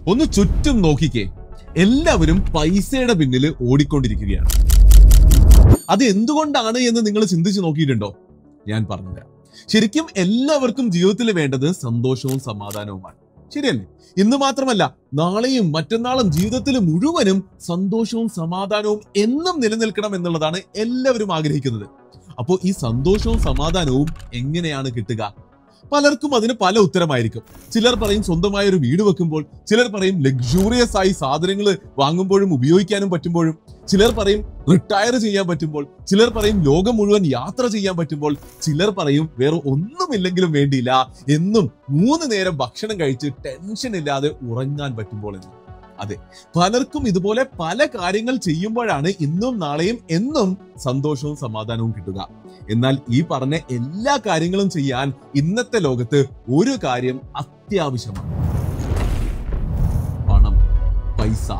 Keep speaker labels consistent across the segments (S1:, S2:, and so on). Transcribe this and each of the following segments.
S1: ഒന്ന് ചുറ്റും നോക്കിക്കേ, എല്ലാവരും പൈസയുടെ പിന്നിൽ ഓടിക്കൊണ്ടിരിക്കുകയാണ്. അത് എന്തുകൊണ്ടാണ് എന്ന് നിങ്ങൾ ചിന്തിച്ചു നോക്കിയിട്ടുണ്ടോ? ഞാൻ പറഞ്ഞുതരാം. ശരിക്കും എല്ലാവർക്കും ജീവിതത്തിൽ വേണ്ടത് സന്തോഷവും സമാധാനവുമാണ്, ശരിയല്ലേ? ഇന്ന് മാത്രമല്ല, നാളെയും മറ്റന്നാളും ജീവിതത്തിൽ മുഴുവനും സന്തോഷവും സമാധാനവും എന്നും നിലനിൽക്കണം എന്നുള്ളതാണ് എല്ലാവരും ആഗ്രഹിക്കുന്നത്. അപ്പോൾ ഈ സന്തോഷവും സമാധാനവും എങ്ങനെയാണ് കിട്ടുക? പലർക്കും അതിന് പല ഉത്തരമായിരിക്കും. ചിലർ പറയും സ്വന്തമായ ഒരു വീട് വെക്കുമ്പോൾ, ചിലർ പറയും ലക്ഷൂറിയസ് ആയി സാധനങ്ങൾ വാങ്ങുമ്പോഴും ഉപയോഗിക്കാനും പറ്റുമ്പോഴും, ചിലർ പറയും റിട്ടയർ ചെയ്യാൻ പറ്റുമ്പോൾ, ചിലർ പറയും ലോകം മുഴുവൻ യാത്ര ചെയ്യാൻ പറ്റുമ്പോൾ, ചിലർ പറയും വേറെ ഒന്നുമില്ലെങ്കിലും വേണ്ടിയില്ല, എന്നും 3 നേരം ഭക്ഷണം കഴിച്ച് ടെൻഷൻ ഇല്ലാതെ ഉറങ്ങാൻ പറ്റുമ്പോൾ എന്ന്. അതെ, പലർക്കും ഇതുപോലെ പല കാര്യങ്ങൾ ചെയ്യുമ്പോഴാണ് ഇന്നും നാളെയും എന്നും സന്തോഷവും സമാധാനവും കിട്ടുക. എന്നാൽ ഈ പറഞ്ഞ എല്ലാ കാര്യങ്ങളും ചെയ്യാൻ ഇന്നത്തെ ലോകത്ത് ഒരു കാര്യം അത്യാവശ്യമാണ്: പണം, പൈസ,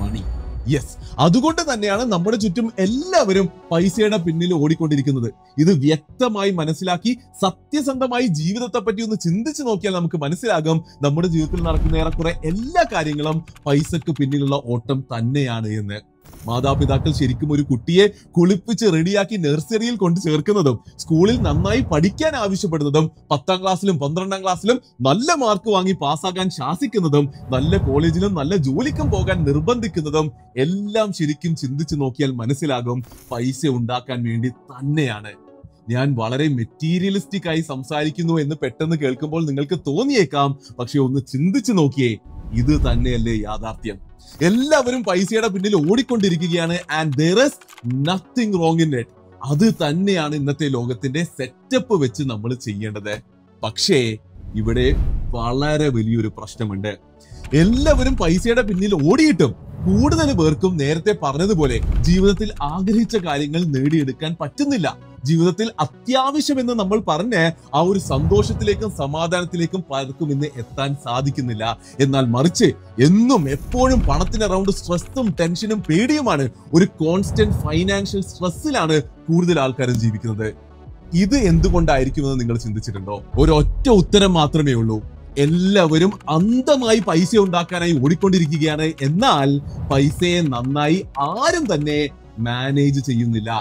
S1: മണി. യെസ്, അതുകൊണ്ട് തന്നെയാണ് നമ്മുടെ ചുറ്റും എല്ലാവരും പൈസയുടെ പിന്നിൽ ഓടിക്കൊണ്ടിരിക്കുന്നത്. ഇത് വ്യക്തമായി മനസ്സിലാക്കി സത്യസന്ധമായി ജീവിതത്തെ പറ്റി ഒന്ന് ചിന്തിച്ചു നോക്കിയാൽ നമുക്ക് മനസ്സിലാകും, നമ്മുടെ ജീവിതത്തിൽ നടക്കുന്ന ഏറെക്കുറെ എല്ലാ കാര്യങ്ങളും പൈസക്ക് പിന്നിലുള്ള ഓട്ടം തന്നെയാണ് എന്ന്. മാതാപിതാക്കൾ ശരിക്കും ഒരു കുട്ടിയെ കുളിപ്പിച്ച് റെഡിയാക്കി നഴ്സറിയിൽ കൊണ്ട് ചേർക്കുന്നതും, സ്കൂളിൽ നന്നായി പഠിക്കാൻ ആവശ്യപ്പെടുന്നതും, 10ാം ക്ലാസ്സിലും 12ാം ക്ലാസ്സിലും നല്ല മാർക്ക് വാങ്ങി പാസ്സാകാൻ ശാസിക്കുന്നതും, നല്ല കോളേജിലും നല്ല ജോലിക്കും പോകാൻ നിർബന്ധിക്കുന്നതും എല്ലാം ശരിക്കും ചിന്തിച്ചു നോക്കിയാൽ മനസ്സിലാകും പൈസ ഉണ്ടാക്കാൻ വേണ്ടി തന്നെയാണ്. ഞാൻ വളരെ മെറ്റീരിയലിസ്റ്റിക് ആയി സംസാരിക്കുന്നു എന്ന് പെട്ടെന്ന് കേൾക്കുമ്പോൾ നിങ്ങൾക്ക് തോന്നിയേക്കാം. പക്ഷെ ഒന്ന് ചിന്തിച്ചു നോക്കിയേ, ഇത് തന്നെയല്ലേ യാഥാർത്ഥ്യം? എല്ലാവരും പൈസയുടെ പിന്നിൽ ഓടിക്കൊണ്ടിരിക്കുകയാണ്. And there is nothing wrong in it. അത് തന്നെയാണ് ഇന്നത്തെ ലോകത്തിന്റെ സെറ്റപ്പ് വെച്ച് നമ്മൾ ചെയ്യേണ്ടത്. പക്ഷേ ഇവിടെ വളരെ വലിയൊരു പ്രശ്നമുണ്ട്. എല്ലാവരും പൈസയുടെ പിന്നിൽ ഓടിയിട്ടും കൂടുതൽ പേർക്കും നേരത്തെ പറഞ്ഞതുപോലെ ജീവിതത്തിൽ ആഗ്രഹിച്ച കാര്യങ്ങൾ നേടിയെടുക്കാൻ പറ്റുന്നില്ല. ജീവിതത്തിൽ അത്യാവശ്യം എന്ന് നമ്മൾ പറഞ്ഞ ആ ഒരു സന്തോഷത്തിലേക്കും സമാധാനത്തിലേക്കും പലർക്കും ഇന്ന് എത്താൻ സാധിക്കുന്നില്ല. എന്നാൽ മറിച്ച് എന്നും എപ്പോഴും പണത്തിന് അറൗണ്ട് സ്ട്രെസ്സും ടെൻഷനും പേടിയുമാണ്. ഒരു കോൺസ്റ്റന്റ് ഫൈനാൻഷ്യൽ സ്ട്രെസ്സിലാണ് കൂടുതൽ ആൾക്കാരും ജീവിക്കുന്നത്. ഇത് എന്തുകൊണ്ടായിരിക്കുമെന്ന് നിങ്ങൾ ചിന്തിച്ചിട്ടുണ്ടോ? ഒരൊറ്റ ഉത്തരം മാത്രമേ ഉള്ളൂ: എല്ലാവരും അന്ധമായി പൈസ ഉണ്ടാക്കാനായി ഓടിക്കൊണ്ടിരിക്കുകയാണ്. എന്നാൽ പൈസയെ നന്നായി ആരും തന്നെ മാനേജ് ചെയ്യുന്നില്ല.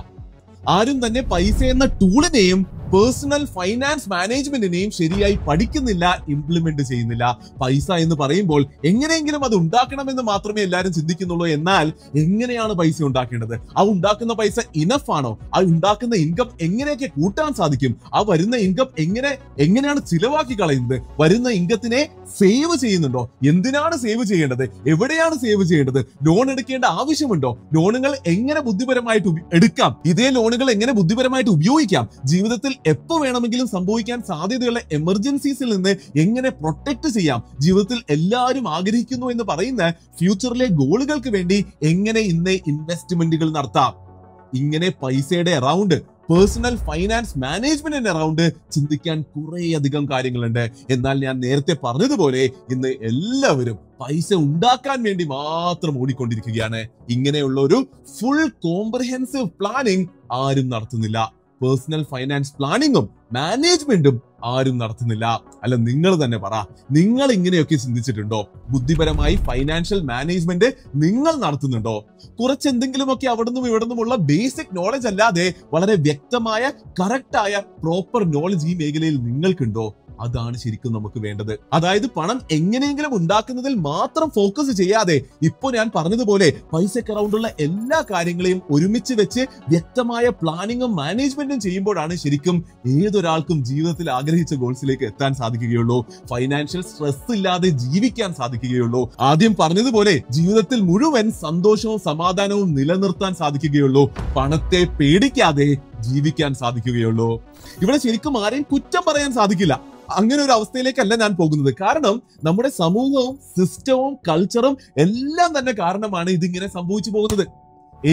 S1: ആരും തന്നെ പൈസ എന്ന ടൂളിനെയും പേഴ്സണൽ ഫൈനാൻസ് മാനേജ്മെന്റിനെയും ശരിയായി പഠിക്കുന്നില്ല, ഇംപ്ലിമെന്റ് ചെയ്യുന്നില്ല. പൈസ എന്ന് പറയുമ്പോൾ എങ്ങനെയെങ്കിലും അത് ഉണ്ടാക്കണമെന്ന് മാത്രമേ എല്ലാവരും ചിന്തിക്കുന്നുള്ളൂ. എന്നാൽ എങ്ങനെയാണ് പൈസ ഉണ്ടാക്കേണ്ടത്? ആ ഉണ്ടാക്കുന്ന പൈസ ഇനഫ് ആണോ? ആ ഉണ്ടാക്കുന്ന ഇൻകം എങ്ങനെയൊക്കെ കൂട്ടാൻ സാധിക്കും? ആ വരുന്ന ഇൻകം എങ്ങനെയാണ് ചിലവാക്കി കളയുന്നത്? വരുന്ന ഇൻകത്തിനെ സേവ് ചെയ്യുന്നുണ്ടോ? എന്തിനാണ് സേവ് ചെയ്യേണ്ടത്? എവിടെയാണ് സേവ് ചെയ്യേണ്ടത്? ലോൺ എടുക്കേണ്ട ആവശ്യമുണ്ടോ? ലോണുകൾ എങ്ങനെ ബുദ്ധിപരമായിട്ട് എടുക്കാം? ഇതേ ലോണുകൾ എങ്ങനെ ബുദ്ധിപരമായിട്ട് ഉപയോഗിക്കാം? ജീവിതത്തിൽ എപ്പോ വേണമെങ്കിലും സംഭവിക്കാൻ സാധ്യതയുള്ള എമർജൻസീസിൽ നിന്ന് എങ്ങനെ പ്രൊട്ടക്ട് ചെയ്യാം? ജീവിതത്തിൽ എല്ലാവരും ആഗ്രഹിക്കുന്നു എന്ന് പറയുന്ന ഫ്യൂച്ചറിലെ ഗോളുകൾക്ക് വേണ്ടി എങ്ങനെ ഇന്ന് ഇൻവെസ്റ്റ്മെന്റുകൾ നടത്താം? ഇങ്ങനെ പൈസയുടെ അറൗണ്ട്, പേഴ്സണൽ ഫൈനാൻസ് മാനേജ്മെന്റിന്റെ അറൗണ്ട് ചിന്തിക്കാൻ കുറേയധികം കാര്യങ്ങളുണ്ട്. എന്നാൽ ഞാൻ നേരത്തെ പറഞ്ഞതുപോലെ ഇന്ന് എല്ലാവരും പൈസ ഉണ്ടാക്കാൻ വേണ്ടി മാത്രം ഓടിക്കൊണ്ടിരിക്കുകയാണ്. ഇങ്ങനെയുള്ള ഒരു ഫുൾ കോംപ്രഹെൻസീവ് പ്ലാനിങ് ആരും നടത്തുന്നില്ല. പേഴ്സണൽ ഫൈനാൻസ് പ്ലാനിങ്ങും മാനേജ്മെന്റും ആരും നടത്തുന്നില്ല. അല്ല, നിങ്ങൾ തന്നെ പറ, നിങ്ങൾ ഇങ്ങനെയൊക്കെ ചിന്തിച്ചിട്ടുണ്ടോ? ബുദ്ധിപരമായി ഫൈനാൻഷ്യൽ മാനേജ്മെന്റ് നിങ്ങൾ നടത്തുന്നുണ്ടോ? കുറച്ചെന്തെങ്കിലുമൊക്കെ അവിടുന്നും ഇവിടുന്നുമുള്ള ബേസിക് നോളജ് അല്ലാതെ വളരെ വ്യക്തമായ കറക്റ്റായ പ്രോപ്പർ നോളജ് ഈ മേഖലയിൽ നിങ്ങൾക്കുണ്ടോ? അതാണ് ശരിക്കും നമുക്ക് വേണ്ടത്. അതായത് പണം എങ്ങനെയെങ്കിലും ഉണ്ടാക്കുന്നതിൽ മാത്രം ഫോക്കസ് ചെയ്യാതെ ഇപ്പൊ ഞാൻ പറഞ്ഞതുപോലെ പൈസക്ക് അറൗണ്ടുള്ള എല്ലാ കാര്യങ്ങളെയും ഒരുമിച്ച് വെച്ച് വ്യക്തമായ പ്ലാനിങ്ങും മാനേജ്മെന്റും ചെയ്യുമ്പോഴാണ് ശരിക്കും ഏതൊരാൾക്കും ജീവിതത്തിൽ ആഗ്രഹിച്ച ഗോൾസിലേക്ക് എത്താൻ സാധിക്കുകയുള്ളൂ. ഫൈനാൻഷ്യൽ സ്ട്രെസ് ഇല്ലാതെ ജീവിക്കാൻ സാധിക്കുകയുള്ളൂ. ആദ്യം പറഞ്ഞതുപോലെ ജീവിതത്തിൽ മുഴുവൻ സന്തോഷവും സമാധാനവും നിലനിർത്താൻ സാധിക്കുകയുള്ളൂ. പണത്തെ പേടിക്കാതെ ജീവിക്കാൻ സാധിക്കുകയുള്ളൂ. ഇവിടെ ശരിക്കും ആരെയും കുറ്റം പറയാൻ സാധിക്കില്ല. അങ്ങനെ ഒരു അവസ്ഥയിലേക്കല്ല ഞാൻ പോകുന്നത്. കാരണം നമ്മുടെ സമൂഹവും സിസ്റ്റവും കൾച്ചറും എല്ലാം തന്നെ കാരണമാണ് ഇതിങ്ങനെ സംഭവിച്ചു പോകുന്നത്.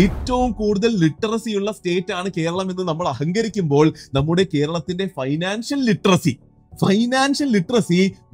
S1: ഏറ്റവും കൂടുതൽ ലിറ്ററസി ഉള്ള സ്റ്റേറ്റ് ആണ് കേരളം എന്ന് നമ്മൾ അഹങ്കരിക്കുമ്പോൾ നമ്മുടെ കേരളത്തിന്റെ ഫൈനാൻഷ്യൽ ലിറ്ററസി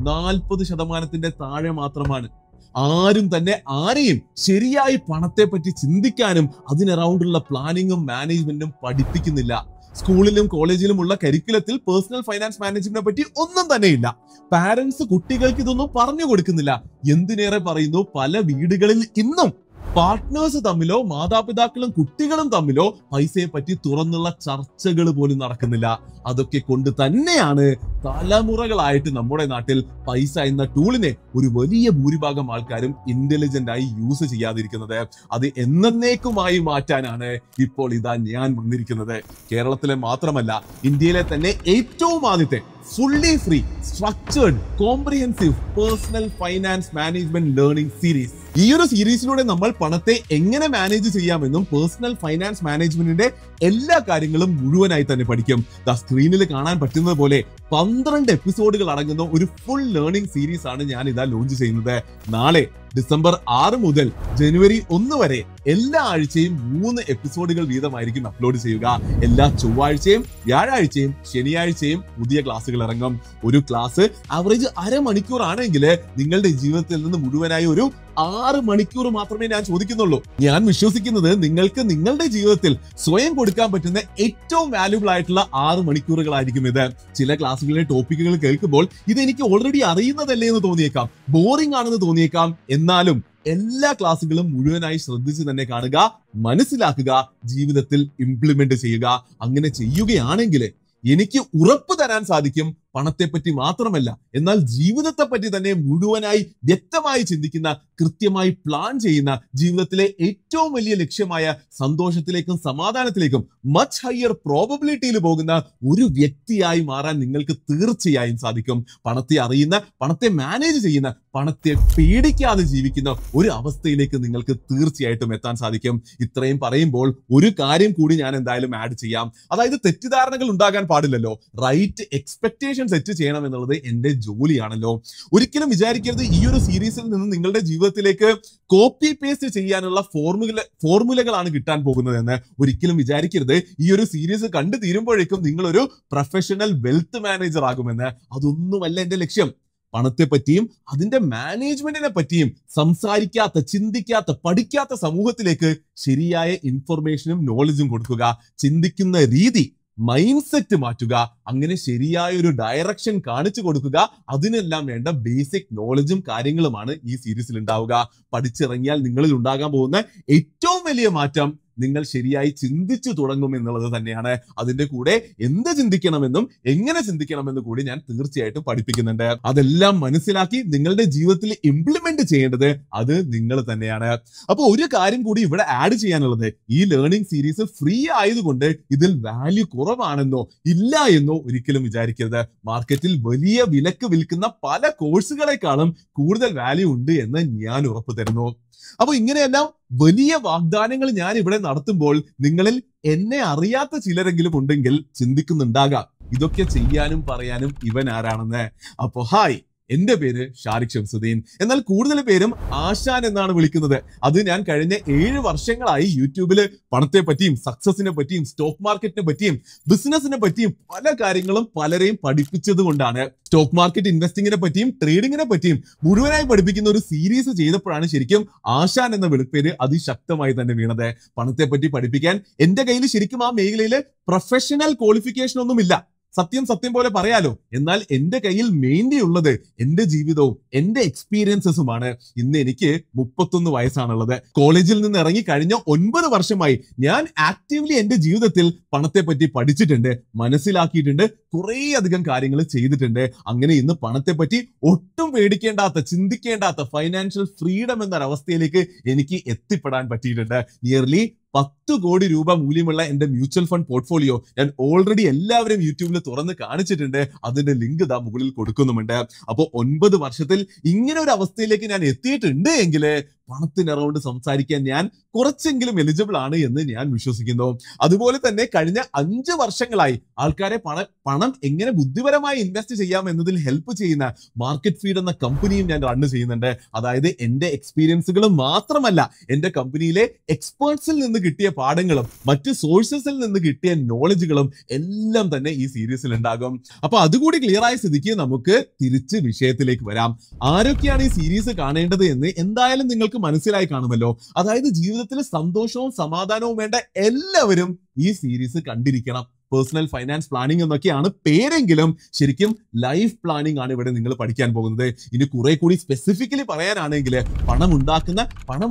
S1: 40% താഴെ മാത്രമാണ്. ആരും തന്നെ ആരെയും ശരിയായി പണത്തെ പറ്റി ചിന്തിക്കാനും അതിനറൗണ്ടുള്ള പ്ലാനിങ്ങും മാനേജ്മെന്റും പഠിപ്പിക്കുന്നില്ല. സ്കൂളിലും കോളേജിലുമുള്ള കരിക്കുലത്തിൽ പേഴ്സണൽ ഫൈനാൻസ് മാനേജ്മെന്റിനെ പറ്റി ഒന്നും തന്നെ ഇല്ല. പാരന്റ്സ് കുട്ടികൾക്ക് ഇതൊന്നും പറഞ്ഞു കൊടുക്കുന്നില്ല. എന്തിനേറെ പറയുന്നു, പല വീടുകളിൽ ഇന്നും പാർട്ട്നേഴ്സ് തമ്മിലോ മാതാപിതാക്കളും കുട്ടികളും തമ്മിലോ പൈസയെ പറ്റി തുറന്നുള്ള ചർച്ചകൾ പോലും നടക്കുന്നില്ല. അതൊക്കെ കൊണ്ട് തന്നെയാണ് തലമുറകളായിട്ട് നമ്മുടെ നാട്ടിൽ പൈസ എന്ന ടൂളിനെ ഒരു വലിയ ഭൂരിഭാഗം ആൾക്കാരും ഇന്റലിജന്റ് ആയി യൂസ് ചെയ്യാതിരിക്കുന്നത്. അത് എന്നേക്കുമായി മാറ്റാനാണ് ഇപ്പോൾ ഇതാ ഞാൻ വന്നിരിക്കുന്നത്. കേരളത്തിലെ മാത്രമല്ല, ഇന്ത്യയിലെ തന്നെ ഏറ്റവും ആദ്യത്തെ fully free structured comprehensive personal finance management learning series. ഈ ഒരു സീരീസിലൂടെ നമ്മൾ പണത്തെ എങ്ങനെ മാനേജ് ചെയ്യാമെന്നും പേഴ്സണൽ ഫൈനാൻസ് മാനേജ്മെന്റിന്റെ എല്ലാ കാര്യങ്ങളും മുഴുവനായി തന്നെ പഠിക്കും. സ്ക്രീനിൽ കാണാൻ പറ്റുന്നത് പോലെ 12 എപ്പിസോഡുകൾ അടങ്ങുന്ന ഒരു ഫുൾ ലേണിംഗ് സീരീസ് ആണ് ഞാൻ ഇതാ ലോഞ്ച് ചെയ്യുന്നത്. നാളെ ഡിസംബർ 6 മുതൽ ജനുവരി 1 വരെ എല്ലാ ആഴ്ചയും 3 എപ്പിസോഡുകൾ വീതമായിരിക്കും അപ്ലോഡ് ചെയ്യുക. എല്ലാ ചൊവ്വാഴ്ചയും വ്യാഴാഴ്ചയും ശനിയാഴ്ചയും പുതിയ ക്ലാസ്സുകൾ ഇറങ്ങും. ഒരു ക്ലാസ് ആവറേജ് അരമണിക്കൂർ ആണെങ്കിൽ നിങ്ങളുടെ ജീവിതത്തിൽ നിന്ന് മുഴുവനായി ഒരു 6 മണിക്കൂർ മാത്രമേ ഞാൻ ചോദിക്കുന്നുള്ളൂ. ഞാൻ വിശ്വസിക്കുന്നത് നിങ്ങൾക്ക് നിങ്ങളുടെ ജീവിതത്തിൽ സ്വയം കൊടുക്കാൻ പറ്റുന്ന ഏറ്റവും വാല്യുബിൾ ആയിട്ടുള്ള 6 മണിക്കൂറുകളായിരിക്കും ഇത്. ചില ക്ലാസ്സുകളിലെ ടോപ്പിക്കുകൾ കേൾക്കുമ്പോൾ ഇതെനിക്ക് ഓൾറെഡി അറിയുന്നതല്ലേ എന്ന് തോന്നിയേക്കാം, ബോറിംഗ് ആണെന്ന് തോന്നിയേക്കാം. എന്നാലും എല്ലാ ക്ലാസ്സുകളും മുഴുവനായി ശ്രദ്ധിച്ച് തന്നെ കാണുക, മനസ്സിലാക്കുക, ജീവിതത്തിൽ ഇംപ്ലിമെന്റ് ചെയ്യുക. അങ്ങനെ ചെയ്യുകയാണെങ്കിൽ എനിക്ക് ഉറപ്പ് തരാൻ സാധിക്കും, പണത്തെപ്പറ്റി മാത്രമല്ല എന്നാൽ ജീവിതത്തെ പറ്റി തന്നെ മുഴുവനായി വ്യക്തമായി ചിന്തിക്കുന്ന, കൃത്യമായി പ്ലാൻ ചെയ്യുന്ന, ജീവിതത്തിലെ ഏറ്റവും വലിയ ലക്ഷ്യമായ സന്തോഷത്തിലേക്കും സമാധാനത്തിലേക്കും മച്ച് ഹയർ പ്രോബബിലിറ്റിയിൽ പോകുന്ന ഒരു വ്യക്തിയായി മാറാൻ നിങ്ങൾക്ക് തീർച്ചയായും സാധിക്കും. പണത്തെ അറിയുന്ന, പണത്തെ മാനേജ് ചെയ്യുന്ന, പണത്തെ പേടിക്കാതെ ജീവിക്കുന്ന ഒരു അവസ്ഥയിലേക്ക് നിങ്ങൾക്ക് തീർച്ചയായിട്ടും എത്താൻ സാധിക്കും. ഇത്രയും പറയുമ്പോൾ ഒരു കാര്യം കൂടി ഞാൻ എന്തായാലും ആഡ് ചെയ്യാം. അതായത് തെറ്റിദ്ധാരണകൾ ഉണ്ടാകാൻ പാടില്ലല്ലോ. റൈറ്റ് എക്സ്പെക്ടേഷൻ സെറ്റ് ചെയ്യണം എന്നുള്ളത് എന്റെ ജോലിയാണല്ലോ. ഒരിക്കലും വിചാരിക്കരുത് ഈ ഒരു സീരീസിൽ നിന്ന് നിങ്ങളുടെ ജീവിതത്തിലേക്ക് കോപ്പി പേസ്റ്റ് ചെയ്യാനുള്ള ഫോർമുലകളാണ് കിട്ടാൻ പോകുന്നത് എന്ന് ഒരിക്കലും വിചാരിക്കരുത്. ഈ ഒരു സീരീസ് കണ്ടു തീരുമ്പോഴേക്കും നിങ്ങളൊരു പ്രൊഫഷണൽ വെൽത്ത് മാനേജർ ആകുമെന്ന്. അതൊന്നുമല്ല എന്റെ ലക്ഷ്യം. പണത്തെ പറ്റിയും അതിന്റെ മാനേജ്മെന്റിനെ പറ്റിയും സംസാരിക്കാത്ത, ചിന്തിക്കാത്ത, പഠിക്കാത്ത സമൂഹത്തിലേക്ക് ശരിയായ ഇൻഫർമേഷനും നോളജും കൊടുക്കുക. ചിന്തിക്കുന്ന രീതി, മൈൻഡ് സെറ്റ് മാറ്റുക, അങ്ങനെ ശരിയായ ഒരു ഡയറക്ഷൻ കാണിച്ചു കൊടുക്കുക. അതിനെല്ലാം വേണ്ട ബേസിക് നോളജും കാര്യങ്ങളുമാണ് ഈ സീരീസിൽ ഉണ്ടാവുക. പഠിച്ചിറങ്ങിയാൽ നിങ്ങളിൽ ഉണ്ടാകാൻ പോകുന്ന ഏറ്റവും വലിയ മാറ്റം നിങ്ങൾ ശരിയായി ചിന്തിച്ചു തുടങ്ങും എന്നുള്ളത് തന്നെയാണ്. അതിന്റെ കൂടെ എന്ത് ചിന്തിക്കണമെന്നും എങ്ങനെ ചിന്തിക്കണമെന്നും കൂടി ഞാൻ തീർച്ചയായിട്ടും പഠിപ്പിക്കുന്നുണ്ട്. അതെല്ലാം മനസ്സിലാക്കി നിങ്ങളുടെ ജീവിതത്തിൽ ഇംപ്ലിമെന്റ് ചെയ്യേണ്ടത് അത് നിങ്ങൾ തന്നെയാണ്. അപ്പൊ ഒരു കാര്യം കൂടി ഇവിടെ ആഡ് ചെയ്യാനുള്ളത്, ഈ ലേണിംഗ് സീരീസ് ഫ്രീ ആയതുകൊണ്ട് ഇതിൽ വാല്യൂ കുറവാണെന്നോ ഇല്ല എന്നോ ഒരിക്കലും വിചാരിക്കരുത്. മാർക്കറ്റിൽ വലിയ വിലക്ക് വിൽക്കുന്ന പല കോഴ്സുകളെക്കാളും കൂടുതൽ വാല്യൂ ഉണ്ട് എന്ന് ഞാൻ ഉറപ്പു തരുന്നു. അപ്പൊ ഇങ്ങനെയെല്ലാം വലിയ വാഗ്ദാനങ്ങൾ ഞാൻ ഇവിടെ നടത്തുമ്പോൾ നിങ്ങളിൽ എന്നെ അറിയാത്ത ചിലരെങ്കിലും ഉണ്ടെങ്കിൽ ചിന്തിക്കുന്നുണ്ടാകാം, ഇതൊക്കെ ചെയ്യാനും പറയാനും ഇവൻ ആരാണെന്ന്. അപ്പൊ ഹായ്, എന്റെ പേര് ഷാരിഖ് ഷംസുദ്ദീൻ. എന്നാൽ കൂടുതൽ പേരും ആശാൻ എന്നാണ് വിളിക്കുന്നത്. അത് ഞാൻ കഴിഞ്ഞ 7 വർഷങ്ങളായി യൂട്യൂബില് പണത്തെ പറ്റിയും സക്സസിനെ പറ്റിയും സ്റ്റോക്ക് മാർക്കറ്റിനെ പറ്റിയും ബിസിനസിനെ പറ്റിയും പല കാര്യങ്ങളും പലരെയും പഠിപ്പിച്ചത് കൊണ്ടാണ്. സ്റ്റോക്ക് മാർക്കറ്റ് ഇൻവെസ്റ്റിങ്ങിനെ പറ്റിയും ട്രേഡിങ്ങിനെ പറ്റിയും മുഴുവനായി പഠിപ്പിക്കുന്ന ഒരു സീരീസ് ചെയ്തപ്പോഴാണ് ശരിക്കും ആശാൻ എന്ന വിളിപ്പേര് അതിശക്തമായി തന്നെ വീണത്. പണത്തെ പറ്റി പഠിപ്പിക്കാൻ എന്റെ കയ്യിൽ ശരിക്കും ആ മേഖലയിൽ പ്രൊഫഷണൽ ക്വാളിഫിക്കേഷൻ ഒന്നുമില്ല. സത്യം പോലെ പറയാലോ. എന്നാൽ എന്റെ കയ്യിൽ മെയിൻലി ഉള്ളത് എന്റെ ജീവിതവും എന്റെ എക്സ്പീരിയൻസസുമാണ്. ഇന്ന് എനിക്ക് 31 വയസ്സാണുള്ളത്. കോളേജിൽ നിന്ന് ഇറങ്ങി കഴിഞ്ഞ 9 വർഷമായി ഞാൻ ആക്റ്റീവ്ലി എന്റെ ജീവിതത്തിൽ പണത്തെ പറ്റി പഠിച്ചിട്ടുണ്ട്, മനസ്സിലാക്കിയിട്ടുണ്ട്, കുറേ അധികം കാര്യങ്ങൾ ചെയ്തിട്ടുണ്ട്. അങ്ങനെ ഇന്ന് പണത്തെ പറ്റി ഒട്ടും പേടിക്കേണ്ടാത്ത, ചിന്തിക്കേണ്ടാത്ത ഫൈനാൻഷ്യൽ ഫ്രീഡം എന്നൊരവസ്ഥയിലേക്ക് എനിക്ക് എത്തിപ്പെടാൻ പറ്റിയിട്ടുണ്ട്. നിയർലി 10 കോടി രൂപ മൂല്യമുള്ള എന്റെ മ്യൂച്വൽ ഫണ്ട് പോർട്ട്ഫോളിയോ ഞാൻ ഓൾറെഡി എല്ലാവരും യൂട്യൂബിൽ തുറന്ന് കാണിച്ചിട്ടുണ്ട്. അതിന്റെ ലിങ്ക് ഇതാ മുകളിൽ കൊടുക്കുന്നുമുണ്ട്. അപ്പോൾ 9 വർഷത്തിൽ ഇങ്ങനെ ഒരു അവസ്ഥയിലേക്ക് ഞാൻ എത്തിയിട്ടുണ്ട് എങ്കിൽ പണത്തിന് അറൗണ്ട് സംസാരിക്കാൻ ഞാൻ കുറച്ചെങ്കിലും എലിജിബിൾ ആണ് എന്ന് ഞാൻ വിശ്വസിക്കുന്നു. അതുപോലെ തന്നെ കഴിഞ്ഞ 5 വർഷങ്ങളായി ആൾക്കാരെ പണം എങ്ങനെ ബുദ്ധിപരമായി ഇൻവെസ്റ്റ് ചെയ്യാം എന്നതിൽ ഹെൽപ്പ് ചെയ്യുന്ന മാർക്കറ്റ് ഫീഡ് എന്ന കമ്പനിയും ഞാൻ റൺ ചെയ്യുന്നുണ്ട്. അതായത് എന്റെ എക്സ്പീരിയൻസുകളും മാത്രമല്ല, എന്റെ കമ്പനിയിലെ എക്സ്പേർട്സിൽ നിന്ന് കിട്ടിയ പാഠങ്ങളും മറ്റ് സോഴ്സസിൽ നിന്ന് കിട്ടിയ നോളജുകളും എല്ലാം തന്നെ ഈ സീരീസിൽ ഉണ്ടാകും. അപ്പൊ അതുകൂടി ക്ലിയർ ആയ സ്ഥിതിക്ക് നമുക്ക് തിരിച്ച് വിഷയത്തിലേക്ക് വരാം. ആരൊക്കെയാണ് ഈ സീരീസ് കാണേണ്ടത് എന്ന് എന്തായാലും നിങ്ങൾക്ക് മനസ്സിലായി കാണുമല്ലോ. അതായത് ജീവിതത്തിൽ സന്തോഷവും സമാധാനവും വേണ്ട എല്ലാവരും ഈ സീരീസ് കണ്ടിരിക്കണം. പേഴ്സണൽ ഫൈനാൻസ് പ്ലാനിംഗ് എന്നൊക്കെയാണ് പേരെങ്കിലും ശരിക്കും ലൈഫ് പ്ലാനിംഗ് ആണ് ഇവിടെ നിങ്ങൾ പഠിക്കാൻ പോകുന്നത്. ഇനി കുറെ കൂടി സ്പെസിഫിക്കലി പറയാനാണെങ്കിൽ പണം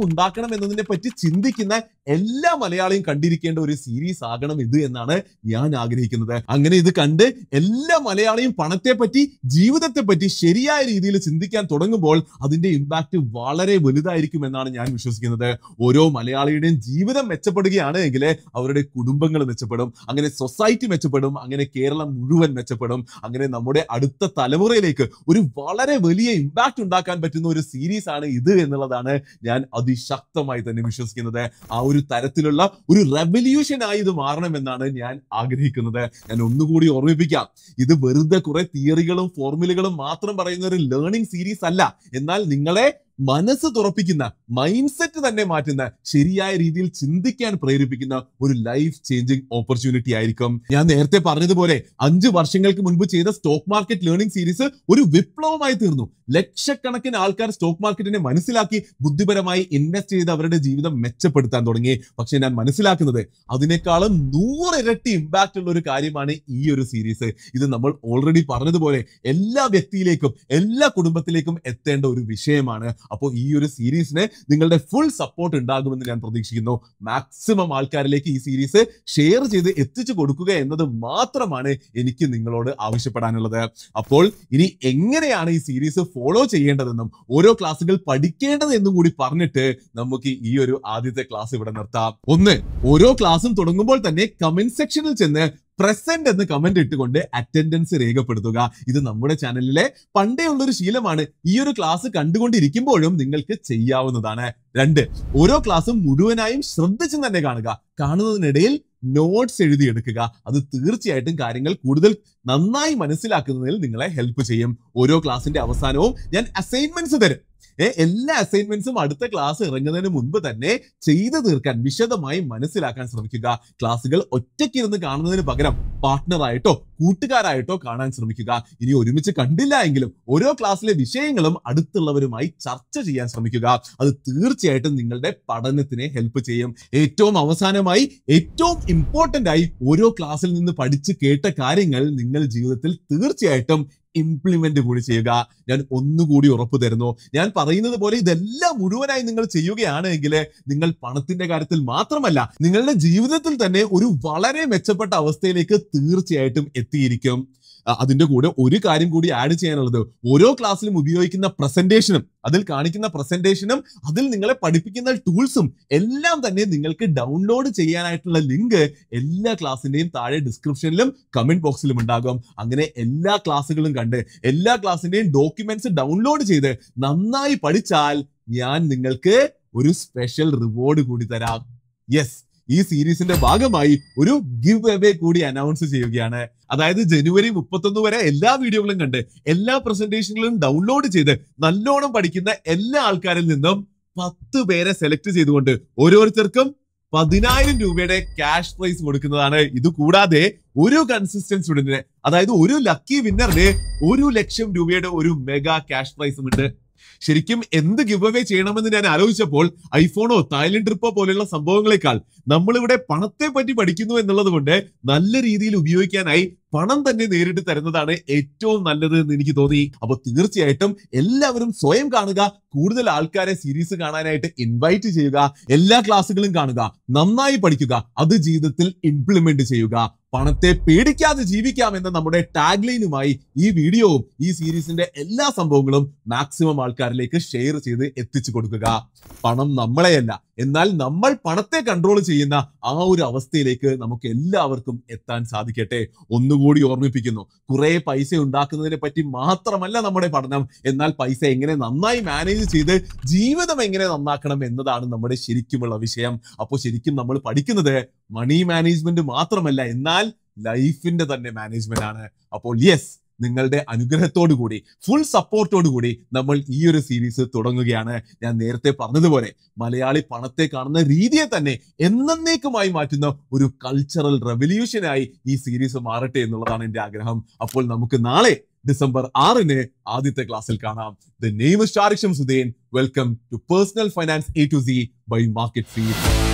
S1: ഉണ്ടാക്കണം എന്നതിനെ പറ്റി ചിന്തിക്കുന്ന എല്ലാ മലയാളിയും കണ്ടിരിക്കേണ്ട ഒരു സീരീസ് ആകണം ഇത് എന്നാണ് ഞാൻ ആഗ്രഹിക്കുന്നത്. അങ്ങനെ ഇത് കണ്ട് എല്ലാ മലയാളിയും പണത്തെ പറ്റി, ജീവിതത്തെ പറ്റി ശരിയായ രീതിയിൽ ചിന്തിക്കാൻ തുടങ്ങുമ്പോൾ അതിന്റെ ഇമ്പാക്ട് വളരെ വലുതായിരിക്കും എന്നാണ് ഞാൻ വിശ്വസിക്കുന്നത്. ഓരോ മലയാളിയുടെയും ജീവിതം മെച്ചപ്പെടുകയാണ് എങ്കിൽ അവരുടെ കുടുംബങ്ങൾ മെച്ചപ്പെടും, അങ്ങനെ സൊസൈറ്റി മെച്ചപ്പെടും, അങ്ങനെ കേരളം മുഴുവൻ മെച്ചപ്പെടും. അങ്ങനെ നമ്മുടെ അടുത്ത തലമുറയിലേക്ക് ഒരു വളരെ വലിയ ഇമ്പാക്ട് ഉണ്ടാക്കാൻ പറ്റുന്ന ഒരു സീരീസ് ആണ് ഇത് എന്നുള്ളതാണ് ഞാൻ അതിശക്തമായി തന്നെ വിശ്വസിക്കുന്നത്. ആ ഒരു തരത്തിലുള്ള ഒരു റെവല്യൂഷൻ ആയി ഇത് മാറണമെന്നാണ് ഞാൻ ആഗ്രഹിക്കുന്നത്. ഞാൻ ഒന്നുകൂടി ഓർമ്മിപ്പിക്കാം, ഇത് വെറുതെ കുറെ തിയറികളും ഫോർമുലകളും മാത്രം പറയുന്ന ഒരു ലേണിംഗ് സീരീസ് അല്ല. എന്നാൽ നിങ്ങളെ മനസ്സ് തുറപ്പിക്കുന്ന, മൈൻഡ് സെറ്റ് തന്നെ മാറ്റുന്ന, ശരിയായ രീതിയിൽ ചിന്തിക്കാൻ പ്രേരിപ്പിക്കുന്ന ഒരു ലൈഫ് ചേഞ്ചിങ് ഓപ്പർച്യൂണിറ്റി ആയിരിക്കും. ഞാൻ നേരത്തെ പറഞ്ഞതുപോലെ 5 വർഷങ്ങൾക്ക് മുൻപ് ചെയ്ത സ്റ്റോക്ക് മാർക്കറ്റ് ലേണിംഗ് സീരീസ് ഒരു വിപ്ലവമായി തീർന്നു. ലക്ഷക്കണക്കിന് ആൾക്കാർ സ്റ്റോക്ക് മാർക്കറ്റിനെ മനസ്സിലാക്കി ബുദ്ധിപരമായി ഇൻവെസ്റ്റ് ചെയ്ത് അവരുടെ ജീവിതം മെച്ചപ്പെടുത്താൻ തുടങ്ങി. പക്ഷെ ഞാൻ മനസ്സിലാക്കുന്നത് അതിനേക്കാളും 100 ഇരട്ടി ഇമ്പാക്ട് ഉള്ള ഒരു കാര്യമാണ് ഈ ഒരു സീരീസ്. ഇത് നമ്മൾ ഓൾറെഡി പറഞ്ഞതുപോലെ എല്ലാ വ്യക്തിയിലേക്കും, എല്ലാ കുടുംബത്തിലേക്കും എത്തേണ്ട ഒരു വിഷയമാണ്. അപ്പോൾ ഈ ഒരു സീരീസിന് നിങ്ങളുടെ ഫുൾ സപ്പോർട്ട് ഉണ്ടാകുമെന്ന് ഞാൻ പ്രതീക്ഷിക്കുന്നു. മാക്സിമം ആൾക്കാരിലേക്ക് ഈ സീരീസ് ഷെയർ ചെയ്ത് എത്തിച്ചു കൊടുക്കുക എന്നത് മാത്രമാണ് എനിക്ക് നിങ്ങളോട് ആവശ്യപ്പെടാനുള്ളത്. അപ്പോൾ ഇനി എങ്ങനെയാണ് ഈ സീരീസ് ഫോളോ ചെയ്യേണ്ടതെന്നും ഓരോ ക്ലാസ്സുകൾ പഠിക്കേണ്ടതെന്നും കൂടി പറഞ്ഞിട്ട് നമുക്ക് ഈ ഒരു ആദ്യത്തെ ക്ലാസ് ഇവിടെ നിർത്താം. ഒന്ന്, ഓരോ ക്ലാസ്സും തുടങ്ങുമ്പോൾ തന്നെ കമന്റ് സെക്ഷനിൽ ചെന്ന് പ്രസന്റ് എന്ന് കമന്റ് ഇട്ടുകൊണ്ട് അറ്റൻഡൻസ് രേഖപ്പെടുത്തുക. ഇത് നമ്മുടെ ചാനലിലെ പണ്ടേ ഉള്ളൊരു ശീലമാണ്. ഈ ഒരു ക്ലാസ് കണ്ടുകൊണ്ടിരിക്കുമ്പോഴും നിങ്ങൾക്ക് ചെയ്യാവുന്നതാണ്. 2, ഓരോ ക്ലാസ്സും മുഴുവനായും ശ്രദ്ധിച്ചു തന്നെ കാണുക. കാണുന്നതിനിടയിൽ നോട്ട്സ് എഴുതിയെടുക്കുക. അത് തീർച്ചയായിട്ടും കാര്യങ്ങൾ കൂടുതൽ നന്നായി മനസ്സിലാക്കുന്നതിൽ നിങ്ങളെ ഹെൽപ്പ് ചെയ്യും. ഓരോ ക്ലാസിന്റെ അവസാനവും ഞാൻ അസൈൻമെന്റ്സ് തരും. എല്ലാ അസൈൻമെന്റ്സും അടുത്ത ക്ലാസ് ഇറങ്ങുന്നതിന് മുൻപ് തന്നെ ചെയ്തു തീർക്കാൻ, വിശദമായി മനസ്സിലാക്കാൻ ശ്രമിക്കുക. ക്ലാസ്സുകൾ ഒറ്റയ്ക്കിരുന്ന് കാണുന്നതിന് പകരം പാർട്ട്ണറായിട്ടോ കൂട്ടുകാരായിട്ടോ കാണാൻ ശ്രമിക്കുക. ഇനി ഒരുമിച്ച് കണ്ടില്ല എങ്കിലും ഓരോ ക്ലാസ്സിലെ വിഷയങ്ങളും അടുത്തുള്ളവരുമായി ചർച്ച ചെയ്യാൻ ശ്രമിക്കുക. അത് തീർച്ചയായിട്ടും നിങ്ങളുടെ പഠനത്തിനെ ഹെൽപ്പ് ചെയ്യും. ഏറ്റവും അവസാനമായി, ഏറ്റവും ഇമ്പോർട്ടന്റ് ആയി, ഓരോ ക്ലാസ്സിൽ നിന്ന് പഠിച്ച് കേട്ട കാര്യങ്ങൾ നിങ്ങൾ ജീവിതത്തിൽ തീർച്ചയായിട്ടും ഇംപ്ലിമെന്റ് കൂടി ചെയ്യുക. ഞാൻ ഒന്നുകൂടി ഉറപ്പു തരുന്നു, ഞാൻ പറയുന്നത് പോലെ ഇതെല്ലാം മുഴുവനായി നിങ്ങൾ ചെയ്യുകയാണെങ്കിൽ നിങ്ങൾ പണത്തിന്റെ കാര്യത്തിൽ മാത്രമല്ല നിങ്ങളുടെ ജീവിതത്തിൽ തന്നെ ഒരു വളരെ മെച്ചപ്പെട്ട അവസ്ഥയിലേക്ക് തീർച്ചയായിട്ടും എത്തിയിരിക്കും. അതിന്റെ കൂടെ ഒരു കാര്യം കൂടി ആഡ് ചെയ്യാനുള്ളത്, ഓരോ ക്ലാസ്സിലും ഉപയോഗിക്കുന്ന പ്രസന്റേഷനും, അതിൽ കാണിക്കുന്ന പ്രസന്റേഷനും, അതിൽ നിങ്ങളെ പഠിപ്പിക്കുന്ന ടൂൾസും എല്ലാം തന്നെ നിങ്ങൾക്ക് ഡൗൺലോഡ് ചെയ്യാനായിട്ടുള്ള ലിങ്ക് എല്ലാ ക്ലാസ്സിന്റെയും താഴെ ഡിസ്ക്രിപ്ഷനിലും കമന്റ് ബോക്സിലും ഉണ്ടാകും. അങ്ങനെ എല്ലാ ക്ലാസ്സുകളും കണ്ട് എല്ലാ ക്ലാസ്സിന്റെയും ഡോക്യുമെന്റ്സ് ഡൗൺലോഡ് ചെയ്ത് നന്നായി പഠിച്ചാൽ ഞാൻ നിങ്ങൾക്ക് ഒരു സ്പെഷ്യൽ റിവാർഡ് കൂടി തരാം. യെസ്, ഈ സീരീസിന്റെ ഭാഗമായി ഒരു ഗിവ് അവേ കൂടി അനൗൺസ് ചെയ്യുകയാണ്. അതായത് ജനുവരി 31 വരെ എല്ലാ വീഡിയോകളും കണ്ട് എല്ലാ പ്രസന്റേഷനുകളും ഡൗൺലോഡ് ചെയ്ത് നല്ലോണം പഠിക്കുന്ന എല്ലാ ആൾക്കാരിൽ നിന്നും 10 പേരെ സെലക്ട് ചെയ്തുകൊണ്ട് ഓരോരുത്തർക്കും 10,000 രൂപയുടെ ക്യാഷ് പ്രൈസ് കൊടുക്കുന്നതാണ്. ഇത് കൂടാതെ ഒരു കൺസിസ്റ്റന്റ് സ്റ്റുഡന്റിന്, അതായത് ഒരു ലക്കി വിന്നറിന് 1,00,000 രൂപയുടെ ഒരു മെഗാ ക്യാഷ് പ്രൈസും ഉണ്ട്. ശരിക്കും എന്ത് ഗിവ് അവേ ചെയ്യണമെന്ന് ഞാൻ ആലോചിച്ചപ്പോൾ ഐഫോണോ തായ്ലൻഡ് ട്രിപ്പോ പോലെയുള്ള സംഭവങ്ങളെക്കാൾ നമ്മളിവിടെ പണത്തെ പറ്റി പഠിക്കുന്നു എന്നുള്ളത് കൊണ്ട് നല്ല രീതിയിൽ ഉപയോഗിക്കാനായി പണം തന്നെ നേരിട്ട് തരുന്നതാണ് ഏറ്റവും നല്ലത് എന്ന് എനിക്ക് തോന്നി. അപ്പൊ തീർച്ചയായിട്ടും എല്ലാവരും സ്വയം കാണുക, കൂടുതൽ ആൾക്കാരെ സീരീസ് കാണാനായിട്ട് ഇൻവൈറ്റ് ചെയ്യുക, എല്ലാ ക്ലാസ്സുകളും കാണുക, നന്നായി പഠിക്കുക, അത് ജീവിതത്തിൽ ഇംപ്ലിമെന്റ് ചെയ്യുക. പണത്തെ പേടിക്കാതെ ജീവിക്കാം എന്ന നമ്മുടെ ടാഗ് ലൈനുമായി ഈ വീഡിയോവും ഈ സീരീസിന്റെ എല്ലാ സംഭവങ്ങളും മാക്സിമം ആൾക്കാരിലേക്ക് ഷെയർ ചെയ്ത് എത്തിച്ചു കൊടുക്കുക. പണം നമ്മളെയല്ല, എന്നാൽ നമ്മൾ പണത്തെ കൺട്രോൾ ചെയ്യുന്ന ആ ഒരു അവസ്ഥയിലേക്ക് നമുക്ക് എല്ലാവർക്കും എത്താൻ സാധിക്കട്ടെ. ഒന്നുകൂടി ഓർമ്മിപ്പിക്കുന്നു, കുറെ പൈസ ഉണ്ടാക്കുന്നതിനെ പറ്റി മാത്രമല്ല നമ്മുടെ പഠനം, എന്നാൽ പൈസ എങ്ങനെ നന്നായി മാനേജ് ചെയ്ത് ജീവിതം എങ്ങനെ നന്നാക്കണം എന്നതാണ് നമ്മുടെ ശരിക്കുമുള്ള വിഷയം. അപ്പോൾ ശരിക്കും നമ്മൾ പഠിക്കുന്നത് മണി മാനേജ്മെന്റ് മാത്രമല്ല, എന്നാൽ ലൈഫിന്റെ തന്നെ മാനേജ്മെന്റ് ആണ്. അപ്പോൾ യെസ്, നിങ്ങളുടെ അനുഗ്രഹത്തോടു കൂടി, ഫുൾ സപ്പോർട്ടോടു കൂടി നമ്മൾ ഈ ഒരു സീരീസ് തുടങ്ങുകയാണ്. ഞാൻ നേരത്തെ പറഞ്ഞതുപോലെ മലയാളി പണത്തെ കാണുന്ന രീതിയെ തന്നെ എന്നേക്കുമായി മാറ്റുന്ന ഒരു കൾച്ചറൽ റെവല്യൂഷനായി ഈ സീരീസ് മാറട്ടെ എന്നുള്ളതാണ് എന്റെ ആഗ്രഹം. അപ്പോൾ നമുക്ക് നാളെ ഡിസംബർ 6 ആദ്യത്തെ ക്ലാസ്സിൽ കാണാം. The name is Sharik Shamsuddin. Welcome to Personal Finance A to Z by Market Feed.